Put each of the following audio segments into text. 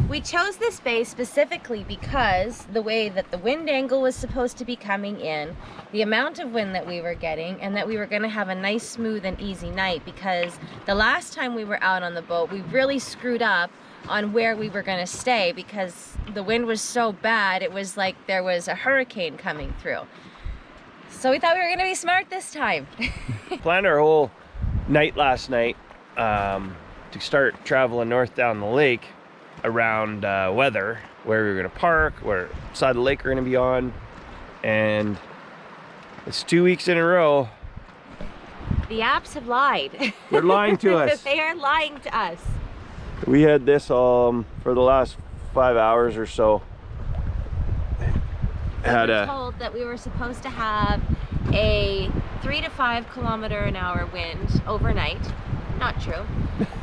We chose this bay specifically because the way that the wind angle was supposed to be coming in, the amount of wind that we were getting, and that we were going to have a nice, smooth, and easy night, because the last time we were out on the boat, we really screwed up on where we were going to stay because the wind was so bad, it was like there was a hurricane coming through. So we thought we were going to be smart this time. Planned our whole night last night to start traveling north down the lake around weather, where we were going to park, where side of the lake we're going to be on, and it's 2 weeks in a row. The apps have lied. They're lying to us. They are lying to us. We had this for the last 5 hours or so. We were told that we were supposed to have a 3 to 5 km/h wind overnight. Not true.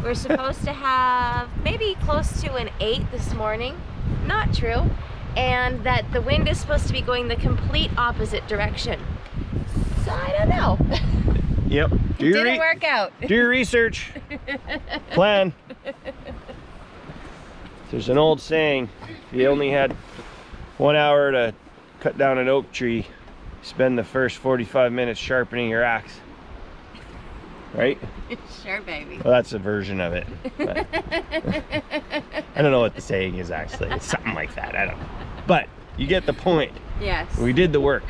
We're supposed to have maybe close to an 8 this morning. Not true. And that the wind is supposed to be going the complete opposite direction. So I don't know. Yep. Didn't work out. Do your research. Plan. There's an old saying, if you only had 1 hour to cut down an oak tree, spend the first 45 minutes sharpening your axe. Right? Sure, baby. Well, that's a version of it. But I don't know what the saying is actually. It's something like that. I don't know. But you get the point. Yes. We did the work.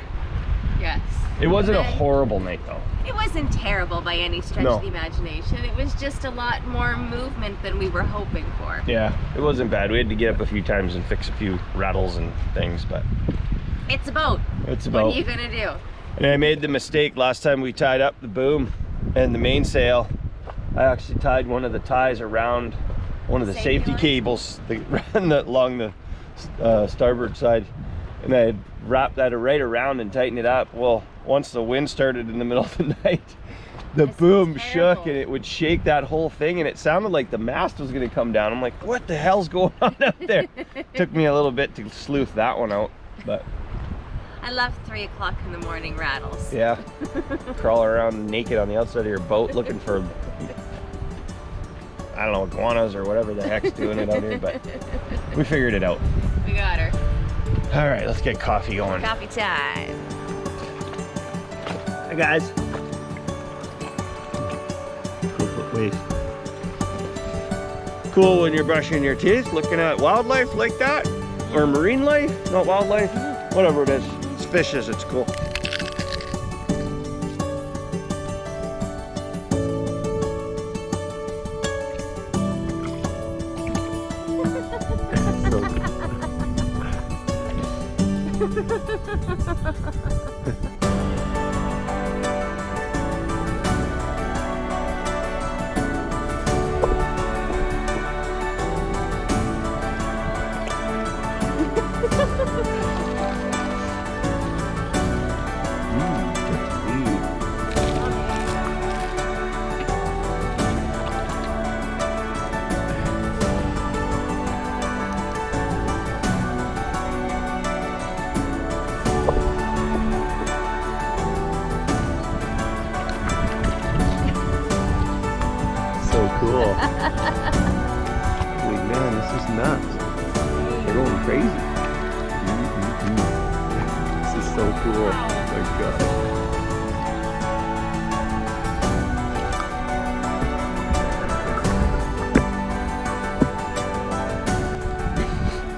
Yes. It wasn't a horrible night though. It wasn't terrible by any stretch of the imagination. It was just a lot more movement than we were hoping for. Yeah, it wasn't bad. We had to get up a few times and fix a few rattles and things, but it's a boat. It's a boat. What are you gonna do? And I made the mistake last time we tied up the boom and the mainsail. I actually tied one of the ties around one of the safety cables along the starboard side, and I had wrapped that right around and tightened it up. Well, once the wind started in the middle of the night, the boom shook and it would shake that whole thing, and it sounded like the mast was going to come down. I'm like, what the hell's going on out there? Took me a little bit to sleuth that one out, but I love 3 o'clock in the morning rattles. yeah. Crawl around naked on the outside of your boat looking for, I don't know, iguanas or whatever the heck's doing it out here, but we figured it out. We got her. All right, let's get coffee going. Coffee time. Hi guys. Cool when you're brushing your teeth, looking at wildlife like that, or marine life, not wildlife, whatever it is. It's fishes, it's cool. Cool. Holy man, this is nuts. They're going crazy. This is so cool. Oh my god.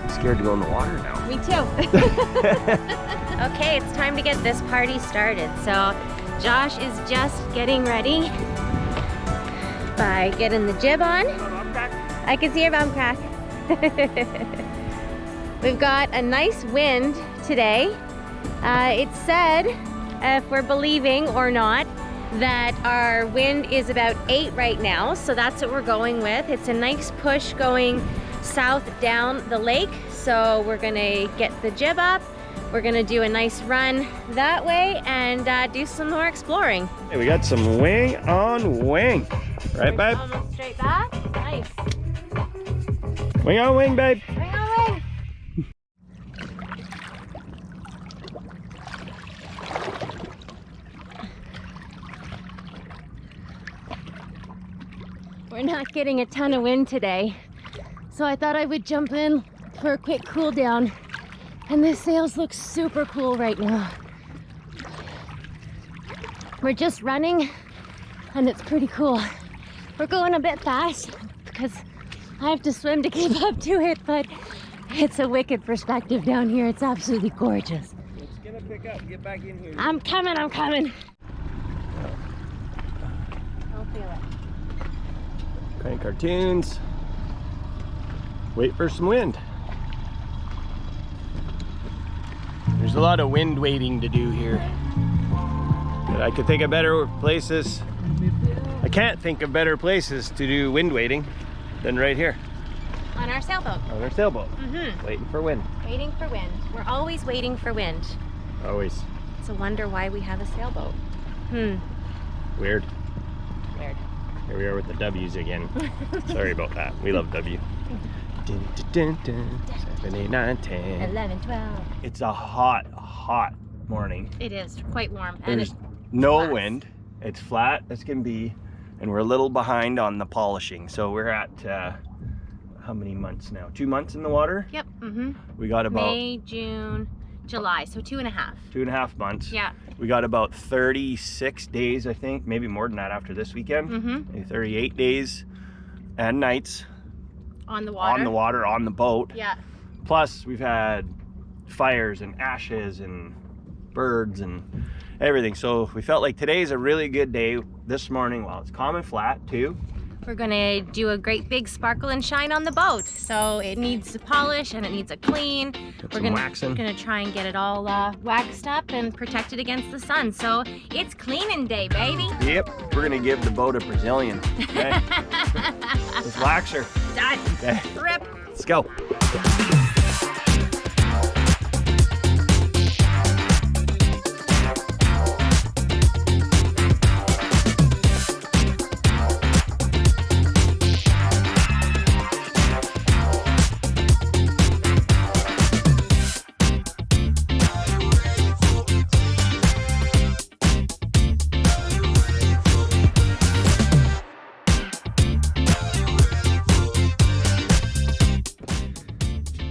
I'm scared to go in the water now. Me too. Okay, it's time to get this party started. So Josh is just getting ready by getting the jib on. I can see your bum crack. We've got a nice wind today. It said, if we're believing or not, that our wind is about 8 right now, so that's what we're going with. It's a nice push going south down the lake, so we're gonna get the jib up. We're gonna do a nice run that way and do some more exploring. Hey, we got some wing on wing. Right, babe? Almost straight back. Nice. Wing on wing, babe. Wing on wing. We're not getting a ton of wind today, So I thought I would jump in for a quick cool down. And this sails look super cool right now. We're just running and it's pretty cool. We're going a bit fast because I have to swim to keep up to it, but it's a wicked perspective down here. It's absolutely gorgeous. It's gonna pick up. Get back in here. I'm coming. Don't feel it. Kind of cartoons. Wait for some wind. There's a lot of wind waiting to do here. But I could think of better places. I can't think of better places to do wind waiting than right here. On our sailboat. On our sailboat. Mm-hmm. Waiting for wind. Waiting for wind. We're always waiting for wind. Always. It's a wonder why we have a sailboat. Weird. Weird. Here we are with the W's again. Sorry about that. We love W. Dun, dun, dun, dun. 7, 8, 9, 10. 11, 12. It's a hot morning. It is quite warm. There's no wind. It's flat as can be. And we're a little behind on the polishing. So we're at, how many months now? 2 months in the water? Yep. Mm-hmm. We got about May, June, July. So 2.5. 2.5 months. Yeah. We got about 36 days, I think. Maybe more than that after this weekend. Mm-hmm. Maybe 38 days and nights. On the water. On the water, on the boat. Yeah. Plus, we've had fires and ashes and birds and everything. So we felt like today's a really good day this morning while it's calm and flat too. We're gonna do a great big sparkle and shine on the boat. So it needs a polish and it needs a clean. We're gonna try and get it all waxed up and protected against the sun. So it's cleaning day, baby. Yep, we're gonna give the boat a Brazilian. Okay? Let's wax her. Done. Okay. Rip. Let's go.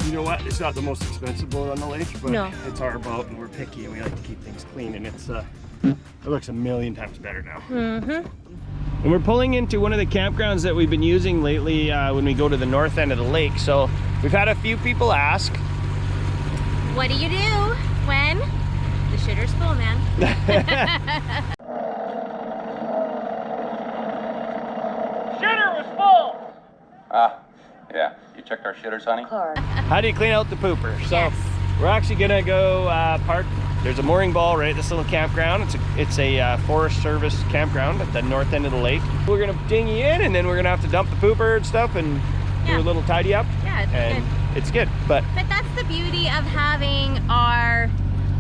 You know what? It's not the most expensive boat on the lake, but No. It's our boat and we're picky and we like to keep things clean, and it's it looks a million times better now. Mm-hmm. And we're pulling into one of the campgrounds that we've been using lately when we go to the north end of the lake. So we've had a few people ask, What do you do when the shitter's full, man? shitter was full! Yeah. You checked our shitters, honey? How do you clean out the pooper? So Yes. we're actually gonna go park. There's a mooring ball right at this little campground. It's a Forest Service campground at the north end of the lake. We're gonna dinghy in, and then we're gonna have to dump the pooper and stuff and do Yeah. a little tidy up. Yeah, it's and good. it's good. But that's the beauty of having our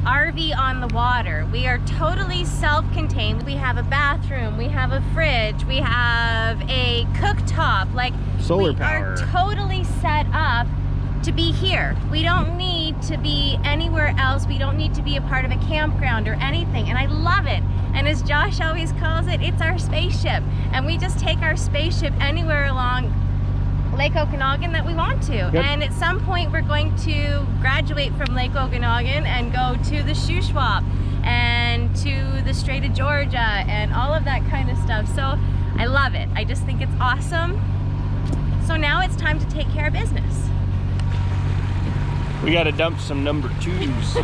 RV on the water. We are totally self-contained. We have a bathroom, we have a fridge, we have a cooktop. Like, solar we power. are totally set up to be here. We don't need to be anywhere else. We don't need to be a part of a campground or anything. And I love it. And as Josh always calls it, it's our spaceship. And we just take our spaceship anywhere along Lake Okanagan that we want to. Yep. And at some point we're going to graduate from Lake Okanagan and go to the Shuswap and to the Strait of Georgia and all of that kind of stuff. So I love it. I just think it's awesome. So now it's time to take care of business. we gotta dump some number 2s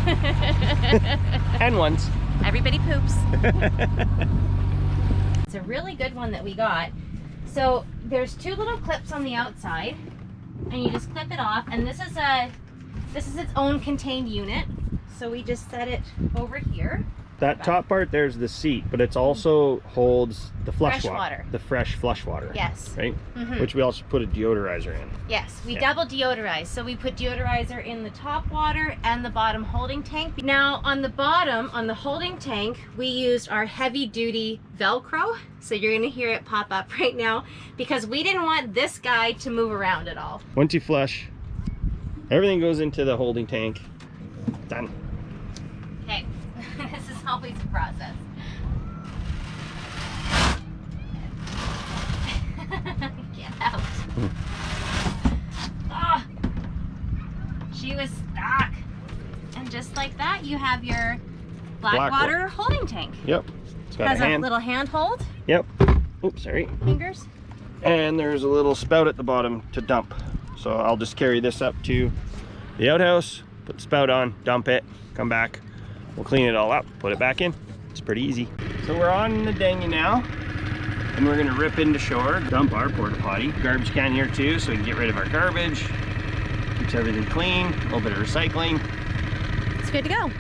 and 1s. Everybody poops. It's a really good one that we got. So there's 2 little clips on the outside, and you just clip it off. And this is its own contained unit. So we just set it over here. That top part there's the seat, but it also holds the Fresh flush water. the fresh flush water. Yes. Right? Mhm. Which we also put a deodorizer in. Yes, we Yeah. double deodorize. So we put deodorizer in the top water and the bottom holding tank. Now on the bottom, on the holding tank, we used our heavy duty Velcro. So you're gonna hear it pop up right now because we didn't want this guy to move around at all. Once you flush, everything goes into the holding tank. Done. Okay, this is always a process. Get out. she was stuck. And just like that, you have your Blackwater holding tank. Yep. It's got Has a hand. little handhold. Yep. Oops, sorry. Fingers. And there's a little spout at the bottom to dump. So I'll just carry this up to the outhouse, put the spout on, dump it, come back. We'll clean it all up, put it back in. It's pretty easy. So we're on the dinghy now, and we're gonna rip into shore, dump our porta potty. Garbage can here too, so we can get rid of our garbage. Keeps everything clean, a little bit of recycling. It's good to go.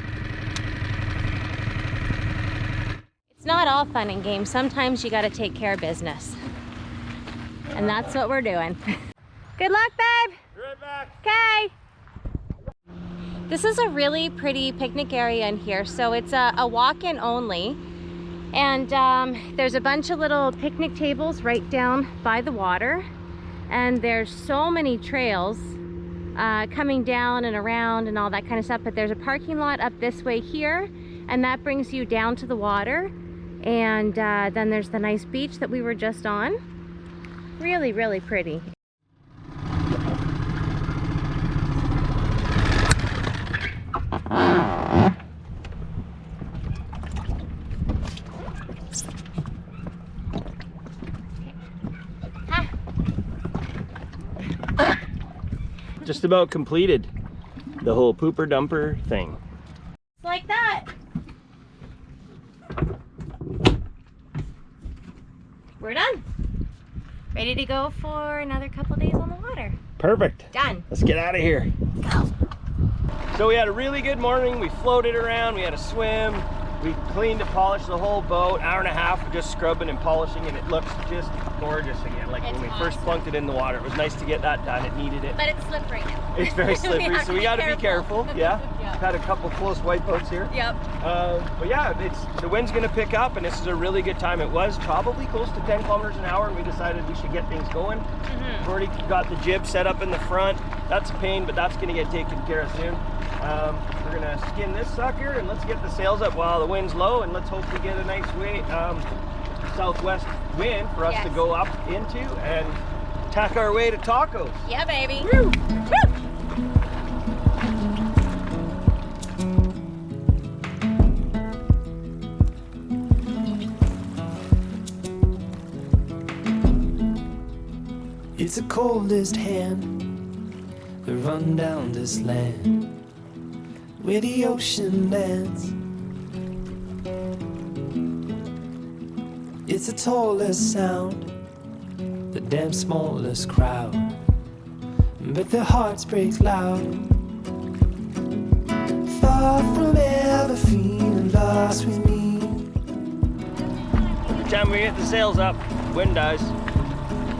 It's not all fun and games. Sometimes you gotta take care of business. And that's what we're doing. Good luck, babe. Be right back. Okay. This is a really pretty picnic area in here. So it's a walk-in only. And there's a bunch of little picnic tables right down by the water. And there's so many trails coming down and around and all that kind of stuff. But there's a parking lot up this way here. And that brings you down to the water. And then there's the nice beach that we were just on. Really, really pretty. Just about completed the whole pooper dumper thing. Like that. We're done. Ready to go for another couple days on the water. Perfect. Done. Let's get out of here. Go. So we had a really good morning. We floated around, we had a swim, we cleaned and polished the whole boat. Hour and a half of just scrubbing and polishing, and it looks just gorgeous again, like when we first plunked it in the water. It was nice to get that done. It needed it. But it's slippery now. It's very slippery, so we got to be careful. Yeah. Yeah. Had a couple close wipeouts here. Yep. But yeah, the wind's going to pick up, and this is a really good time. It was probably close to 10 kilometers an hour, and we decided we should get things going. We've already got the jib set up in the front. That's a pain, but that's going to get taken care of soon. We're going to skin this sucker, and let's get the sails up while the wind's low, and let's hope we get a nice southwest wind for us to go up into and tack our way to tacos. Yeah, baby. Woo! Woo! It's the coldest hand that run down this land where the ocean lands. It's the tallest sound, the damn smallest crowd, but their hearts break loud. Far from ever feeling lost with me. Every time we get the sails up, wind dies.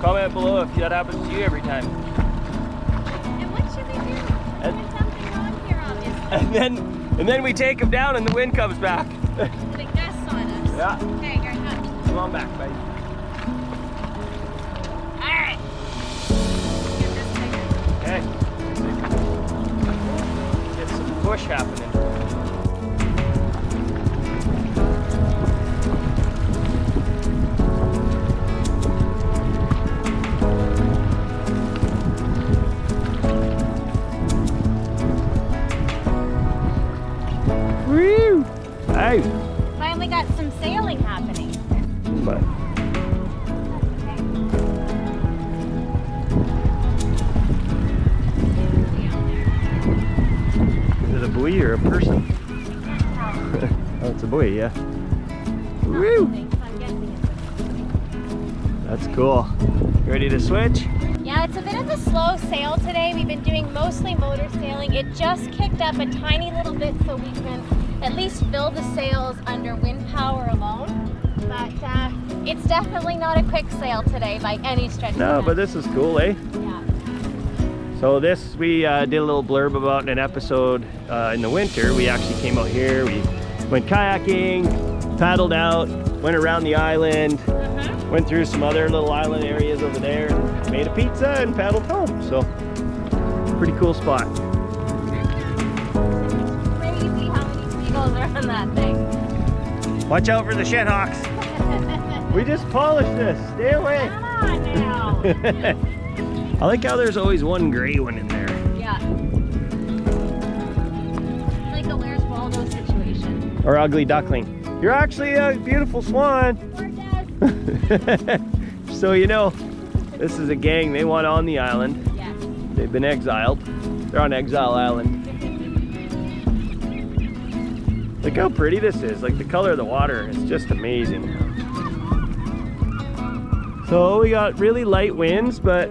Comment below if that happens to you every time. And what should we do? There's something wrong here, obviously. And then we take them down and the wind comes back. The gusts on us. Yeah. Okay, here it comes. Come on back, buddy. Alright. Get this bigger. Okay. Get some push happening. Woo! Hey! Finally got some sailing happening. But is it a buoy or a person? Oh, it's a buoy, yeah. Woo! That's cool. You ready to switch? Yeah, it's a bit of a slow sail today. We've been doing mostly motor sailing. It just kicked up a tiny little bit so we can at least fill the sails under wind power alone. But it's definitely not a quick sail today by any stretch. No, but this is cool, eh? Yeah. So this, we did a little blurb about in an episode in the winter. We actually came out here, we went kayaking, paddled out, went around the island, went through some other little island areas over there, made a pizza and paddled home. So, pretty cool spot. Crazy how many seagulls are on that thing. Watch out for the shithawks. We just polished this, stay away. Come on now. I like how there's always one gray one in there. Yeah. Or ugly duckling. You're actually a beautiful swan. So you know, this is a gang. They want on the island. Yes. They've been exiled. They're on Exile Island. Look how pretty this is. Like the color of the water is just amazing. So we got really light winds, but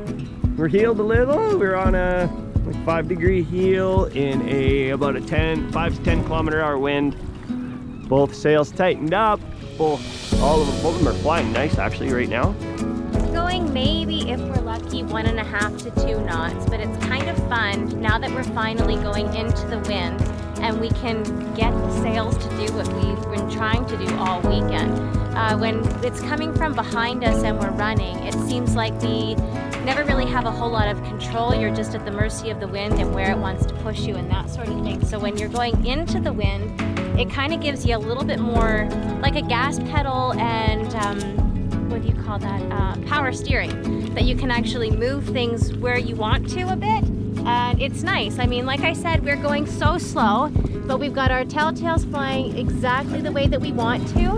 we're heeled a little. We're on a like 5-degree heel in about a 5 to 10 kilometer-hour wind. Both sails tightened up. Both of them are flying nice actually right now. It's going maybe, if we're lucky, 1.5 to 2 knots, but it's kind of fun now that we're finally going into the wind and we can get the sails to do what we've been trying to do all weekend. When it's coming from behind us and we're running, it seems like we never really have a whole lot of control. You're just at the mercy of the wind and where it wants to push you and that sort of thing. So when you're going into the wind, it kind of gives you a little bit more like a gas pedal and what do you call that? Power steering, that you can actually move things where you want to a bit. And it's nice. I mean, like I said, we're going so slow, but we've got our telltales flying exactly the way that we want to.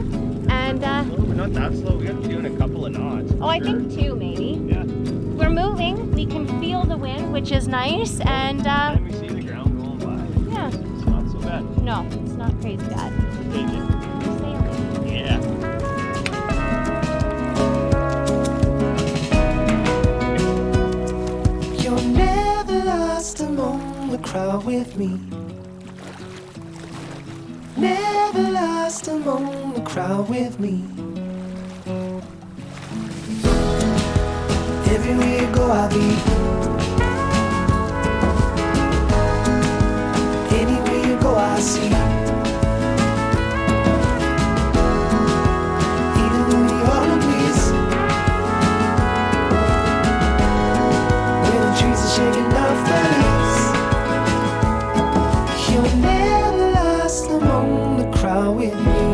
And We're not that slow. We got to be doing a couple of knots. oh, I think 2 maybe. Yeah. We're moving. We can feel the wind, which is nice. And And we see the ground going by. yeah, It's not so bad. no, it's not crazy bad. Take it. We're sailing. Yeah. You're never lost among the crowd with me. Never lost among the crowd with me. Everywhere you go, I'll be. Anywhere you go, I'll see. Even in the autumn breeze, when the trees are shaking off the leaves, you're never lost among the crowd with me.